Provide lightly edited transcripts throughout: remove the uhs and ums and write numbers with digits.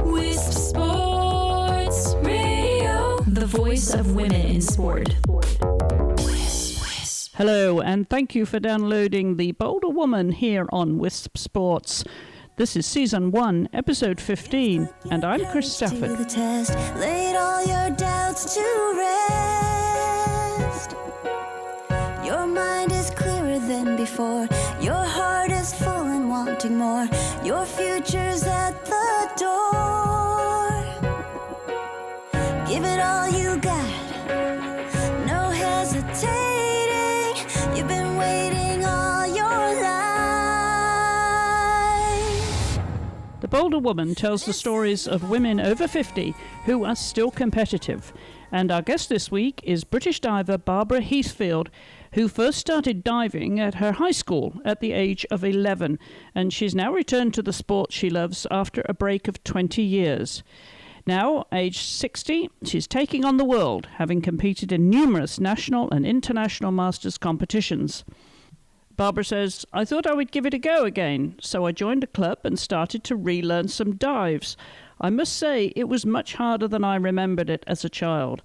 Wisp Sports Radio, the voice of women in sport. Hello, and thank you for downloading The Bolder Woman here on Wisp Sports. This is Season 1, Episode 15, and I'm Chris Stafford. Laid all your doubts to rest. Your mind is clearer than before. Your heart is full and wanting more. Your future's at the door. Give it all you got. No hesitating. You've been waiting all your life. The Bolder Woman tells the stories of women over 50 who are still competitive. And our guest this week is British diver Barbara Heathfield, who first started diving at her high school at the age of 11. And she's now returned to the sport she loves after a break of 20 years. Now, aged 60, she's taking on the world, having competed in numerous national and international masters competitions. Barbara says, I thought I would give it a go again, so I joined a club and started to relearn some dives. I must say it was much harder than I remembered it as a child.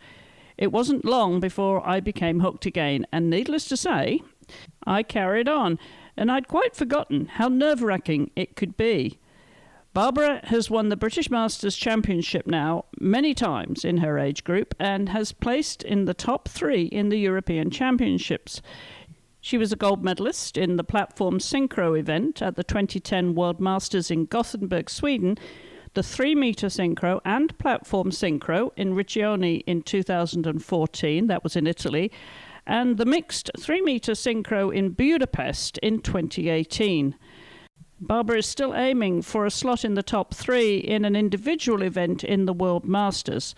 It wasn't long before I became hooked again, and needless to say, I carried on, and I'd quite forgotten how nerve-wracking it could be. Barbara has won the British Masters Championship now many times in her age group and has placed in the top 3 in the European Championships. She was a gold medalist in the Platform Synchro event at the 2010 World Masters in Gothenburg, Sweden, the 3-meter synchro and platform synchro in Riccione in 2014, that was in Italy, and the mixed 3-meter synchro in Budapest in 2018. Barbara is still aiming for a slot in the top 3 in an individual event in the World Masters.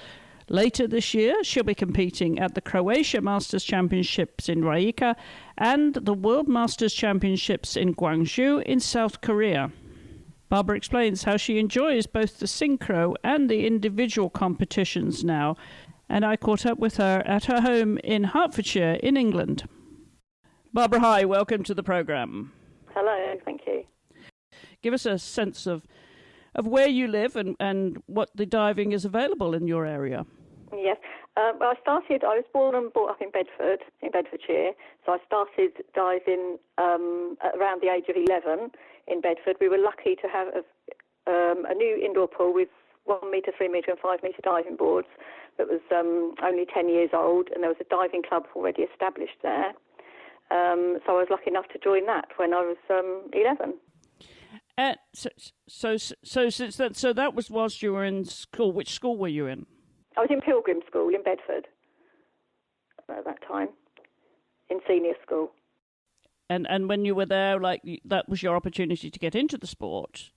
Later this year, she'll be competing at the Croatia Masters Championships in Rijeka and the World Masters Championships in Gwangju in South Korea. Barbara explains how she enjoys both the synchro and the individual competitions now, and I caught up with her at her home in Hertfordshire in England. Barbara, hi, welcome to the programme. Hello, thank you. Give us a sense of where you live and what the diving is available in your area. Yes. I was born and brought up in Bedfordshire, so I started diving around the age of 11 in Bedford. We were lucky to have a new indoor pool with 1 metre, 3 metre and 5 metre diving boards that was only 10 years old, and there was a diving club already established there. So I was lucky enough to join that when I was 11. So that was whilst you were in school. Which school were you in? I was in Pilgrim School in Bedford at that time, in senior school. And when you were there, that was your opportunity to get into the sport.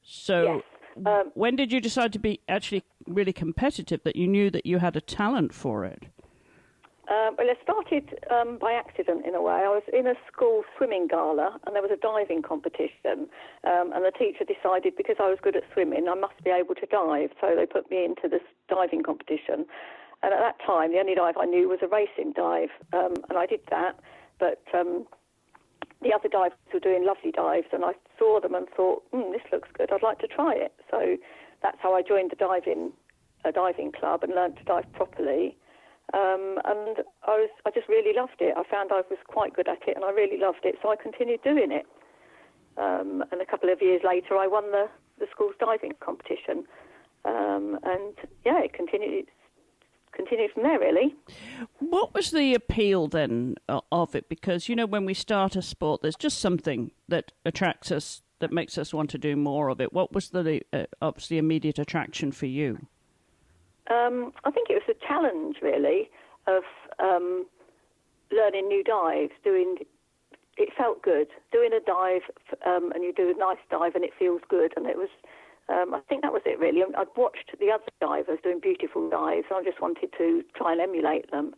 So yes. When did you decide to be actually really competitive, that you knew that you had a talent for it? Well, it started by accident in a way. I was in a school swimming gala and there was a diving competition, and the teacher decided because I was good at swimming I must be able to dive, so they put me into this diving competition. And at that time the only dive I knew was a racing dive, and I did that, but the other divers were doing lovely dives and I saw them and thought, this looks good, I'd like to try it. So that's how I joined a diving club and learned to dive properly. And I just really loved it. I found I was quite good at it, and I really loved it, so I continued doing it. And a couple of years later, I won the school's diving competition, it continued from there, really. What was the appeal then of it? Because when we start a sport, there's just something that attracts us, that makes us want to do more of it. What was the obviously immediate attraction for you? I think it was a challenge, really, of learning new dives. It felt good. Doing a dive, and you do a nice dive and it feels good. And it was, I think that was it, really. I'd watched the other divers doing beautiful dives, and I just wanted to try and emulate them.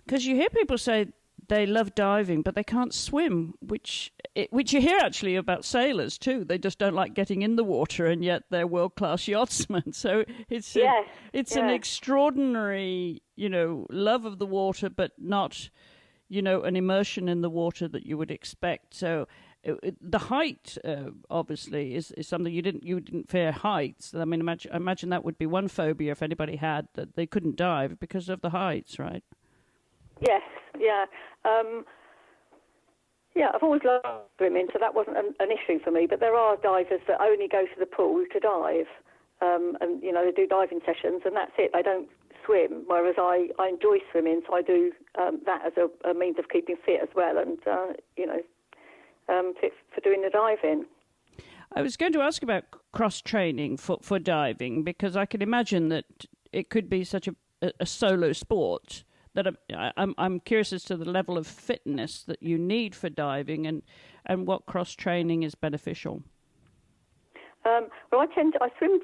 Because you hear people say they love diving, but they can't swim, which you hear actually about sailors too. They just don't like getting in the water, and yet they're world-class yachtsmen. So it's an extraordinary, love of the water, but not, an immersion in the water that you would expect. So the height, obviously, is something you didn't fear heights. I mean, imagine that would be one phobia if anybody had, that they couldn't dive because of the heights, right? Yes, yeah. I've always loved swimming, so that wasn't an issue for me. But there are divers that only go to the pool to dive, and they do diving sessions, and that's it. They don't swim. Whereas I enjoy swimming, so I do that as a means of keeping fit as well, and fit for doing the diving. I was going to ask about cross training for diving, because I can imagine that it could be such a solo sport. That I'm curious as to the level of fitness that you need for diving, and what cross training is beneficial. Well, I swim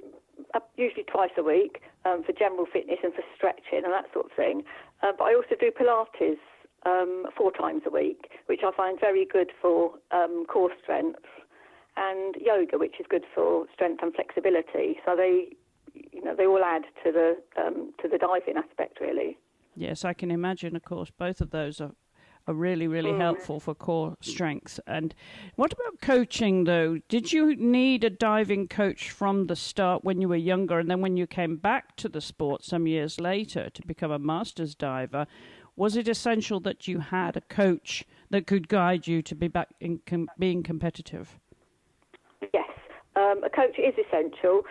usually twice a week for general fitness and for stretching and that sort of thing. But I also do Pilates 4 times a week, which I find very good for core strength, and yoga, which is good for strength and flexibility. So they all add to the diving aspect, really. Yes, I can imagine, of course, both of those are really, really helpful for core strength. And what about coaching, though? Did you need a diving coach from the start when you were younger, and then when you came back to the sport some years later to become a master's diver, was it essential that you had a coach that could guide you to be back in being competitive? Yes, a coach is essential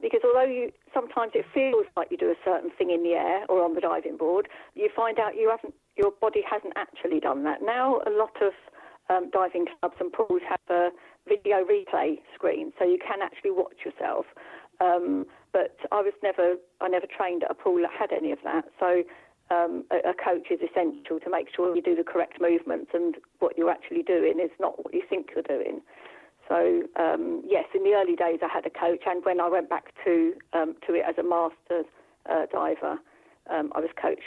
because although sometimes it feels like you do a certain thing in the air or on the diving board, you find out your body hasn't actually done that. Now a lot of diving clubs and pools have a video replay screen, so you can actually watch yourself. But I never trained at a pool that had any of that. So a coach is essential to make sure you do the correct movements and what you're actually doing is not what you think you're doing. So, yes, in the early days I had a coach, and when I went back to it as a master diver, I was coached.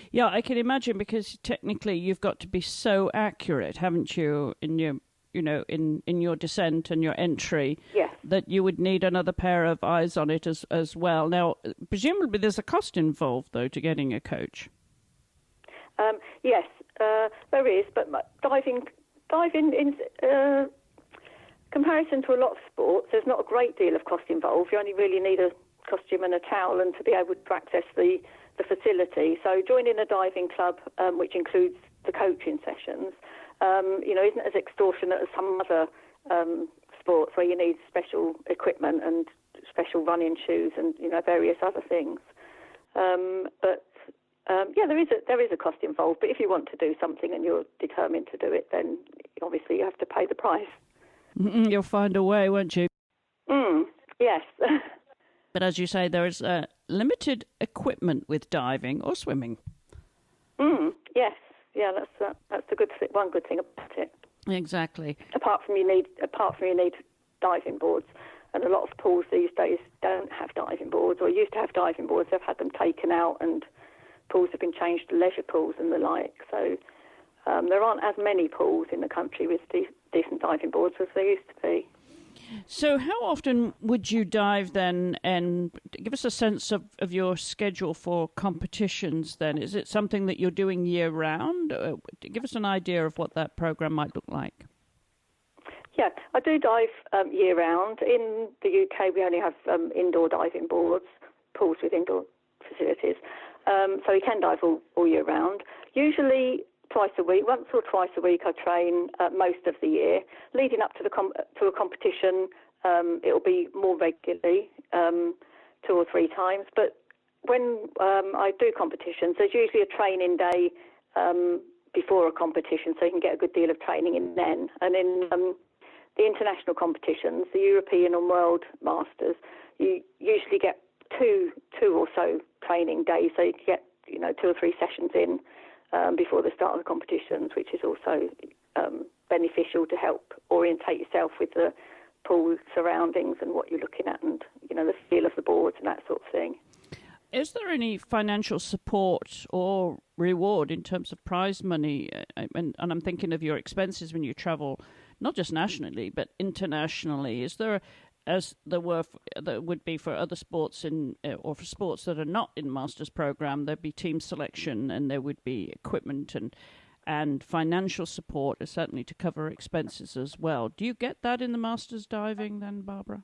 Yeah, I can imagine, because technically you've got to be so accurate, haven't you, in your, in your descent and your entry, yes, that you would need another pair of eyes on it as well. Now, presumably there's a cost involved, though, to getting a coach. Yes, there is, but diving in comparison to a lot of sports, there's not a great deal of cost involved. You only really need a costume and a towel and to be able to access the facility. So joining a diving club, which includes the coaching sessions, isn't as extortionate as some other sports where you need special equipment and special running shoes and various other things. There is a cost involved. But if you want to do something and you're determined to do it, then obviously you have to pay the price. You'll find a way, won't you? Yes. But as you say, there is limited equipment with diving or swimming. Yes. Yeah, that's the good thing. One good thing about it. Exactly. Apart from you need diving boards, and a lot of pools these days don't have diving boards, or used to have diving boards. They've had them taken out, and pools have been changed to leisure pools and the like. So there aren't as many pools in the country with decent diving boards as there used to be. So how often would you dive then, and give us a sense of your schedule for competitions then? Is it something that you're doing year round? Give us an idea of what that program might look like. Yeah, I do dive year round. In the UK we only have indoor diving boards, pools with indoor facilities. So you can dive all year round. Usually twice a week, once or twice a week I train most of the year. Leading up to a competition, it'll be more regularly, 2 or 3 times. But when I do competitions, there's usually a training day before a competition, so you can get a good deal of training in then. And in the international competitions, the European and World Masters, you usually get two or so training days, so you can get 2 or 3 sessions in before the start of the competitions, which is also beneficial to help orientate yourself with the pool surroundings and what you're looking at, and the feel of the boards and that sort of thing. Is there any financial support or reward in terms of prize money? And I'm thinking of your expenses when you travel, not just nationally but internationally. Is there, as there would be for other sports or for sports that are not in Masters program, there'd be team selection and there would be equipment and financial support, certainly to cover expenses as well. Do you get that in the Masters diving then, Barbara?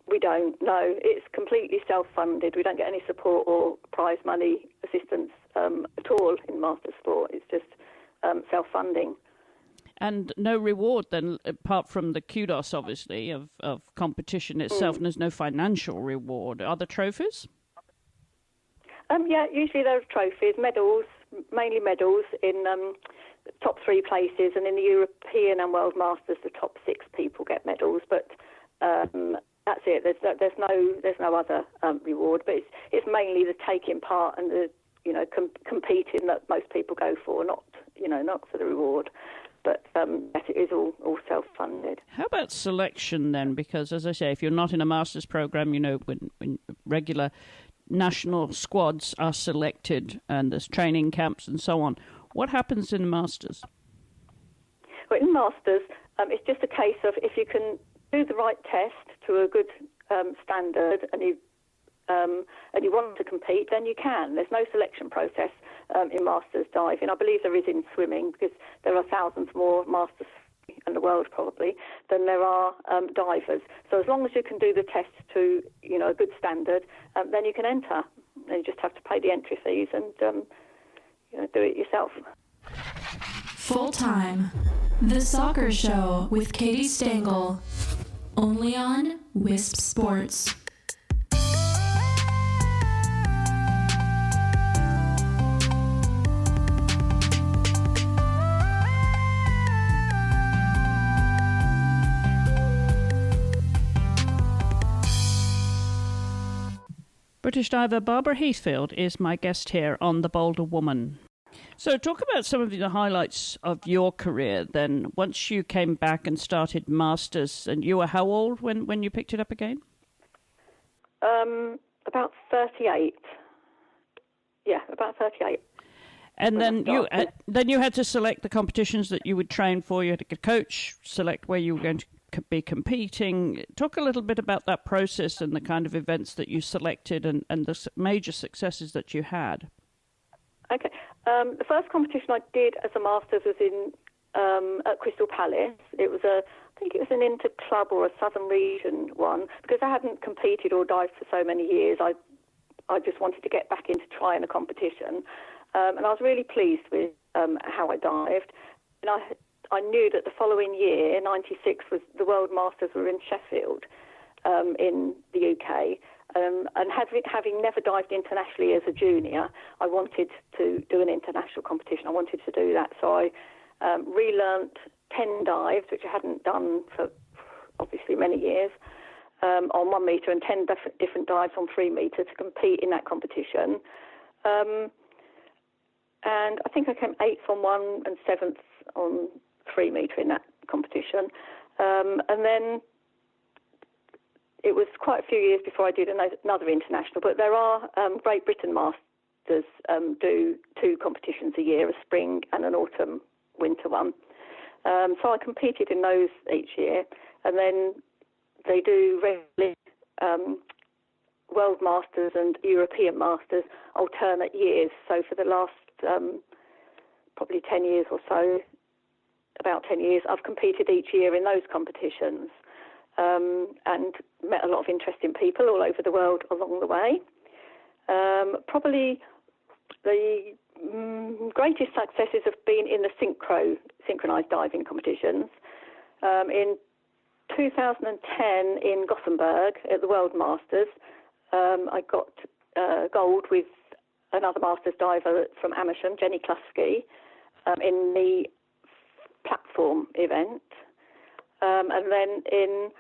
We don't, no. It's completely self-funded. We don't get any support or prize money assistance at all in Masters sport. It's just self-funding. And no reward then, apart from the kudos, obviously, of competition itself, and there's no financial reward. Are there trophies? Yeah, usually there are trophies, medals, mainly medals in top 3 places, and in the European and World Masters, the top 6 people get medals, but that's it. There's no other reward, but it's mainly the taking part and the competing that most people go for, not for the reward. But it is all self-funded. How about selection then? Because, as I say, if you're not in a master's program, when regular national squads are selected and there's training camps and so on, what happens in masters? Well, in masters, it's just a case of if you can do the right test to a good standard and you want to compete, then you can. There's no selection process in masters diving. I believe there is in swimming, because there are thousands more masters in the world probably than there are divers. So as long as you can do the test to a good standard, then you can enter. And you just have to pay the entry fees and do it yourself. Full Time, the soccer show with Katie Stengel, only on Wisp Sports. British diver Barbara Heathfield is my guest here on The Bolder Woman. So talk about some of the highlights of your career then. Once you came back and started Masters, and you were how old when you picked it up again? About 38. Yeah, about 38. And then you had to select the competitions that you would train for. You had to get a coach, select where you were going to be competing. Talk a little bit about that process and the kind of events that you selected and the major successes that you had. Okay. The first competition I did as a Masters was at Crystal Palace. It was I think it was an inter-club or a Southern Region one, because I hadn't competed or dived for so many years. I just wanted to get back into trying a competition. And I was really pleased with how I dived. And I knew that the following year, 96, was the World Masters were in Sheffield in the UK. And having never dived internationally as a junior, I wanted to do an international competition. I wanted to do that. So I relearnt 10 dives, which I hadn't done for obviously many years, on 1 metre, and 10 different dives on 3 metres to compete in that competition. And I think I came 8th on 1 and 7th on 3 metre in that competition. And then it was quite a few years before I did another international, but there are Great Britain Masters do 2 competitions a year, a spring and an autumn-winter one. So I competed in those each year, and then they do regularly World Masters and European Masters alternate years. So for the last probably 10 years or so, about 10 years, I've competed each year in those competitions and met a lot of interesting people all over the world along the way. Probably the greatest successes have been in the synchronized diving competitions. In 2010 in Gothenburg at the World Masters, I got gold with another Masters diver from Amersham, Jenny Klusky, in the platform event. And then in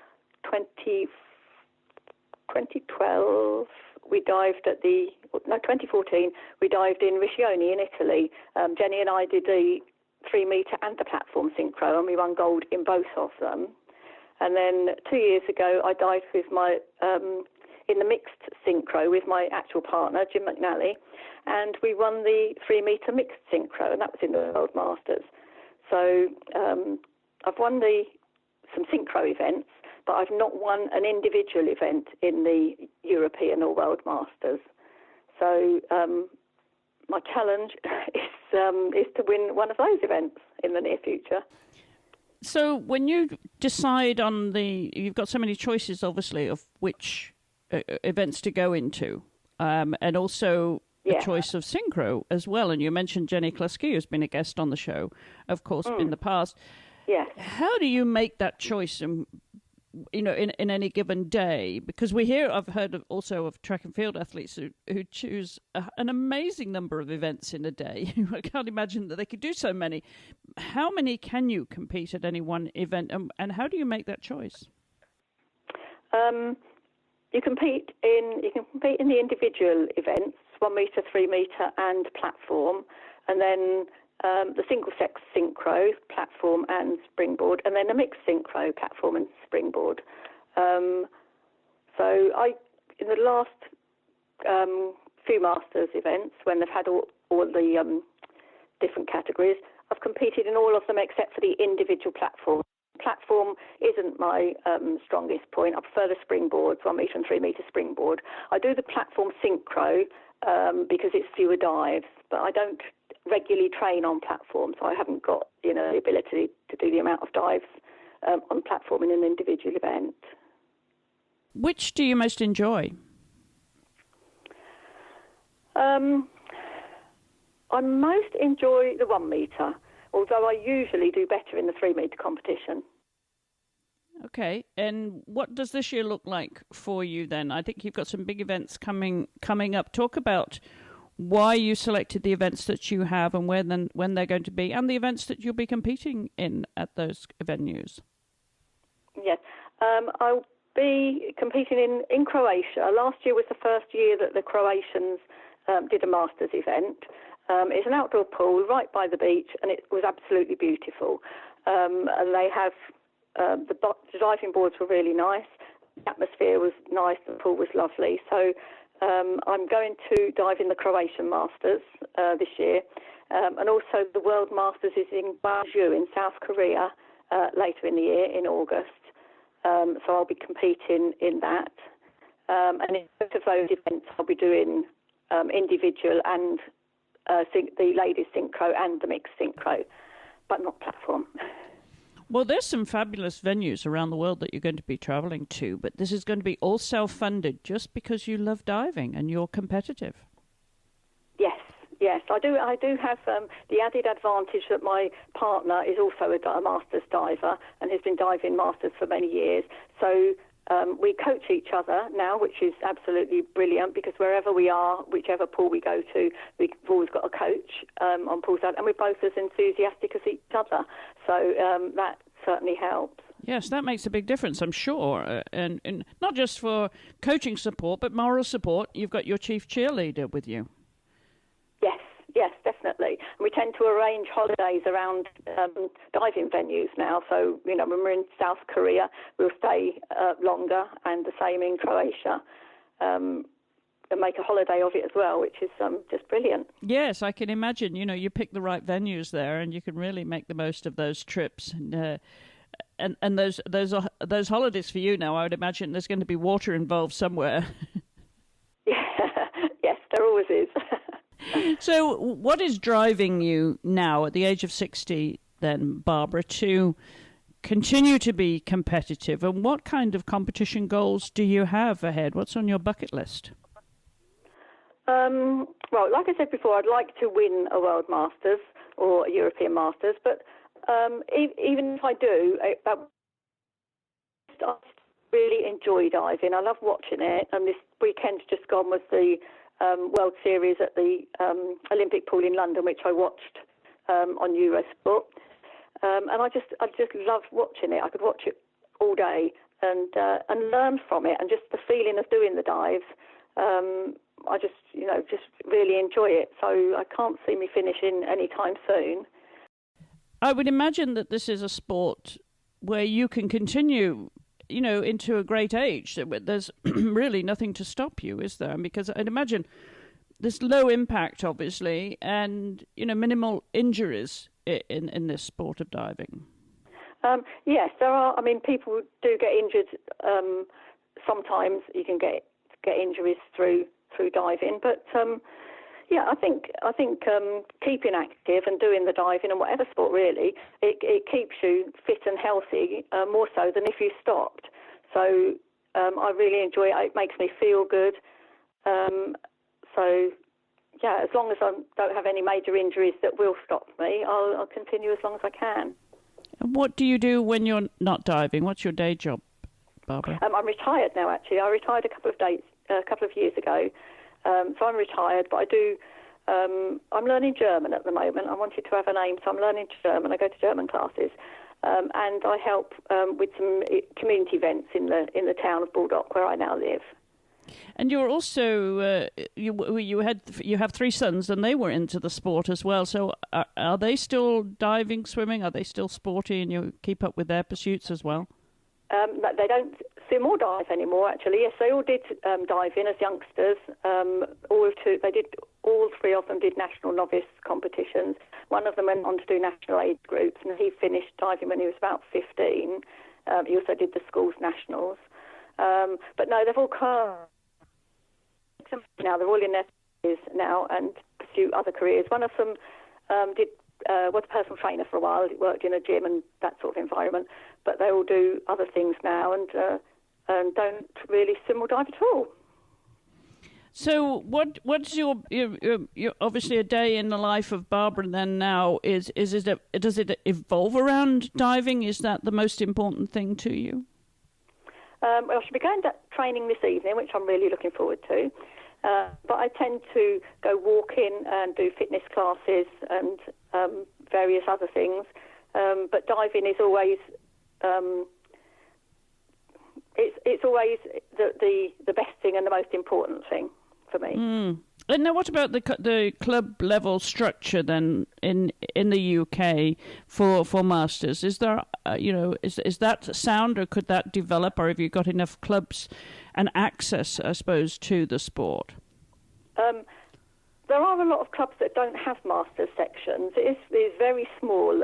2012, we dived 2014, we dived in Riccione in Italy. Jenny and I did the 3 metre and the platform synchro, and we won gold in both of them. And then 2 years ago, I dived with in the mixed synchro with my actual partner, Jim McNally, and we won the 3 metre mixed synchro, and that was in the World Masters. So I've won some synchro events, but I've not won an individual event in the European or World Masters. So my challenge is to win one of those events in the near future. So when you decide on you've got so many choices, obviously, of which events to go into, and also a choice of synchro as well. And you mentioned Jenny Kluski, who's been a guest on the show, of course, in the past. Yes. How do you make that choice, in any given day? Because I've heard also of track and field athletes who choose an amazing number of events in a day. I can't imagine that they could do so many. How many can you compete at any one event, and how do you make that choice? You can compete in the individual events, 1 metre, 3 metre, and platform, and then the single-sex synchro, platform and springboard, and then a mixed synchro, platform and springboard. In the last few Masters events, when they've had all the different categories, I've competed in all of them except for the individual platform. Platform isn't my strongest point. I prefer the springboards, 1 metre and 3 metre springboard. I do the platform synchro because it's fewer dives, but I don't regularly train on platform, so I haven't got the ability to do the amount of dives on platform in an individual event. Which do you most enjoy? I most enjoy the 1 metre, although I usually do better in the 3 metre competition. Okay, and what does this year look like for you then? I think you've got some big events coming up. Talk about why you selected the events that you have and when they're going to be, and the events that you'll be competing in at those venues. Yes, I'll be competing in Croatia. Last year was the first year that the Croatians did a Masters event. It's an outdoor pool right by the beach, and it was absolutely beautiful. And they have the diving boards were really nice. The atmosphere was nice. The pool was lovely. So I'm going to dive in the Croatian Masters this year, and also the World Masters is in Gwangju in South Korea later in the year in August. So I'll be competing in that. And in both of those events, I'll be doing individual and the ladies synchro and the mixed synchro, but not platform. Well, there's some fabulous venues around the world that you're going to be traveling to, but this is going to be all self-funded just because you love diving and you're competitive. Yes, I do have the added advantage that my partner is also a Masters diver and has been diving Masters for many years. So we coach each other now, which is absolutely brilliant because wherever we are, whichever pool we go to, we've always got a coach on poolside, and we're both as enthusiastic as each other. So that certainly helps. Yes, that makes a big difference, I'm sure. And not just for coaching support, but moral support. You've got your chief cheerleader with you. Yes, definitely. And we tend to arrange holidays around diving venues now. So, when we're in South Korea, we'll stay longer, and the same in Croatia, and make a holiday of it as well, which is just brilliant. Yes, I can imagine. You pick the right venues there, and you can really make the most of those trips. And those holidays for you now, I would imagine there's going to be water involved somewhere. Yes, there always is. So what is driving you now at the age of 60 then, Barbara, to continue to be competitive? And what kind of competition goals do you have ahead? What's on your bucket list? Well, like I said before, I'd like to win a World Masters or a European Masters. But even if I do, I really enjoy diving. I love watching it. And this weekend just gone was the World Series at the Olympic pool in London, which I watched on Eurosport, and I just love watching it. I could watch it all day and learn from it, and just the feeling of doing the dives. I just really enjoy it. So I can't see me finishing anytime soon. I would imagine that this is a sport where you can continue into a great age. There's really nothing to stop you, is there? Because I'd imagine there's low impact, obviously, and, minimal injuries in this sport of diving. Yes, there are. I mean, people do get injured. Sometimes you can get injuries through diving, but Yeah, I think keeping active and doing the diving and whatever sport really, it keeps you fit and healthy more so than if you stopped. So I really enjoy it. It makes me feel good. So yeah, as long as I don't have any major injuries that will stop me, I'll continue as long as I can. And what do you do when you're not diving? What's your day job, Barbara? I'm retired now. Actually, I retired a couple of years ago. So I'm retired, but I do. I'm learning German at the moment. I wanted to have an aim, so I'm learning German. I go to German classes, and I help with some community events in the town of Bulldog, where I now live. And you're also you have 3 sons, and they were into the sport as well. So are they still diving, swimming? Are they still sporty, and you keep up with their pursuits as well? They don't swim or dive anymore, actually. Yes, they all did diving as youngsters. All 3 of them did national novice competitions. One of them went on to do national age groups, and he finished diving when he was about 15. He also did the school's nationals. But no, they've all come now. They're all in their 30s now and pursue other careers. One of them was a personal trainer for a while. He worked in a gym and that sort of environment. But they all do other things now and don't really swim or dive at all. So what's your obviously a day in the life of Barbara then now does it evolve around diving? Is that the most important thing to you? Well, I should be going to training this evening, which I'm really looking forward to. But I tend to go walking and do fitness classes and various other things. But diving is always it's always the best thing and the most important thing for me. And now, what about the club level structure then in the UK for masters? Is there is that sound, or could that develop, or have you got enough clubs and access, I suppose, to the sport? There are a lot of clubs that don't have masters sections. It is very small.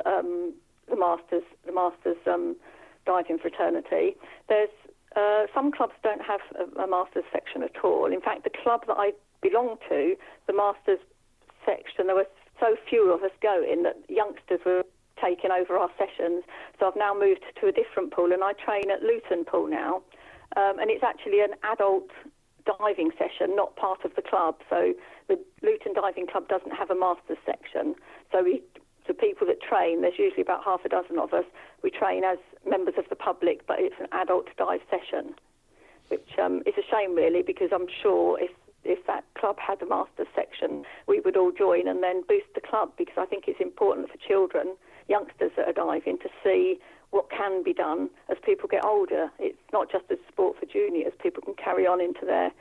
The masters diving fraternity. There's some clubs don't have a masters section at all. In fact, the club that I belong to, the masters section, there were so few of us going that youngsters were taking over our sessions. So I've now moved to a different pool, and I train at Luton Pool now. And it's actually an adult diving session, not part of the club. So the Luton Diving Club doesn't have a masters section. So the people that train, there's usually about half a dozen of us, we train as members of the public, but it's an adult dive session, which is a shame really, because I'm sure if that club had a masters section, we would all join and then boost the club, because I think it's important for children, youngsters that are diving, to see what can be done as people get older. It's not just a sport for juniors. People can carry on into their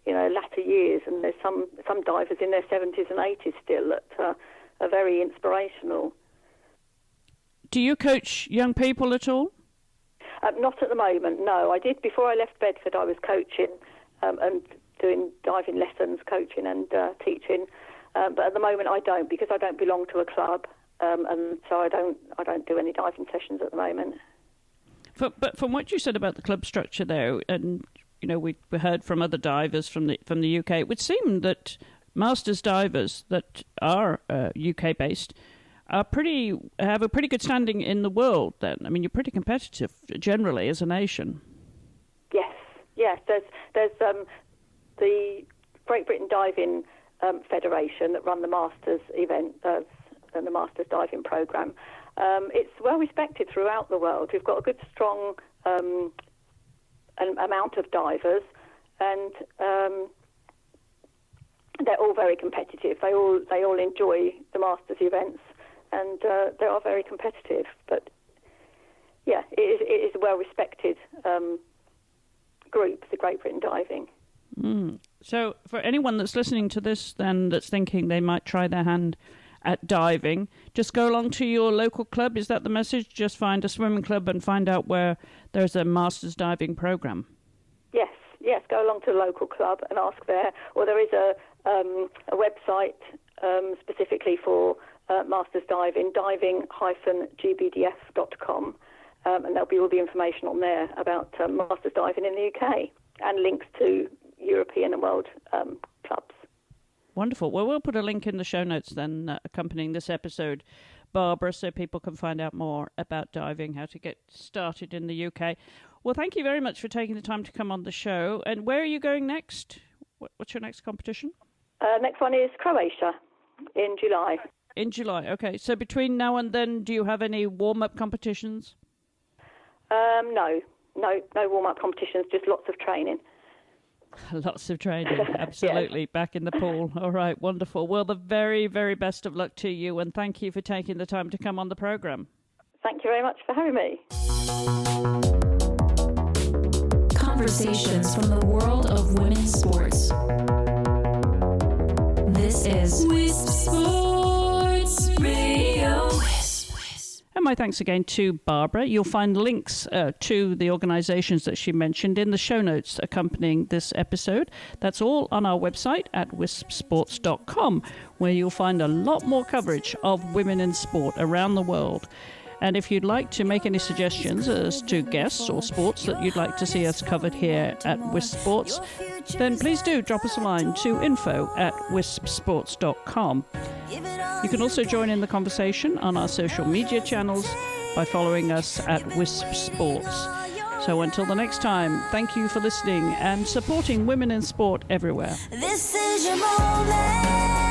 latter years, and there's some divers in their 70s and 80s still that are very inspirational. Do you coach young people at all? Not at the moment, no. I did before I left Bedford. I was coaching and doing diving lessons, coaching and teaching. But at the moment, I don't, because I don't belong to a club, and so I don't do any diving sessions at the moment. But from what you said about the club structure there, and we heard from other divers from the UK, it would seem that masters divers that are UK based have a pretty good standing in the world. Then, I mean, you're pretty competitive generally as a nation. Yes. There's the Great Britain Diving Federation that run the masters event and the masters diving program. It's well respected throughout the world. We've got a good, strong amount of divers, and they're all very competitive. They all enjoy the masters events, and they are very competitive. But yeah, it is a well respected group, the Great Britain Diving. So for anyone that's listening to this, then, that's thinking they might try their hand at diving, just go along to your local club. Is that the message? Just find a swimming club and find out where there's a masters diving program. Yes, go along to the local club and ask there. Or there is a website specifically for masters diving, diving-gbdf.com, and there'll be all the information on there about masters diving in the UK and links to European and world clubs. Wonderful. Well, we'll put a link in the show notes then accompanying this episode, Barbara, so people can find out more about diving, how to get started in the UK. Well, thank you very much for taking the time to come on the show. And where are you going next? What's your next competition? Next one is Croatia in July. In July, okay. So between now and then, do you have any warm-up competitions? No warm-up competitions, just lots of training. Lots of training, absolutely. Yes. Back in the pool. All right, wonderful. Well, the very, very best of luck to you, and thank you for taking the time to come on the programme. Thank you very much for having me. Conversations from the world of women's sports. This is Wisp Sports Radio. And my thanks again to Barbara. You'll find links to the organisations that she mentioned in the show notes accompanying this episode. That's all on our website at wispsports.com, where you'll find a lot more coverage of women in sport around the world. And if you'd like to make any suggestions as to guests or sports that you'd like to see us covered here at Wisp Sports, then please do drop us a line to info@wispsports.com. You can also join in the conversation on our social media channels by following us at Wisp Sports. So until the next time, thank you for listening and supporting women in sport everywhere. This is your moment.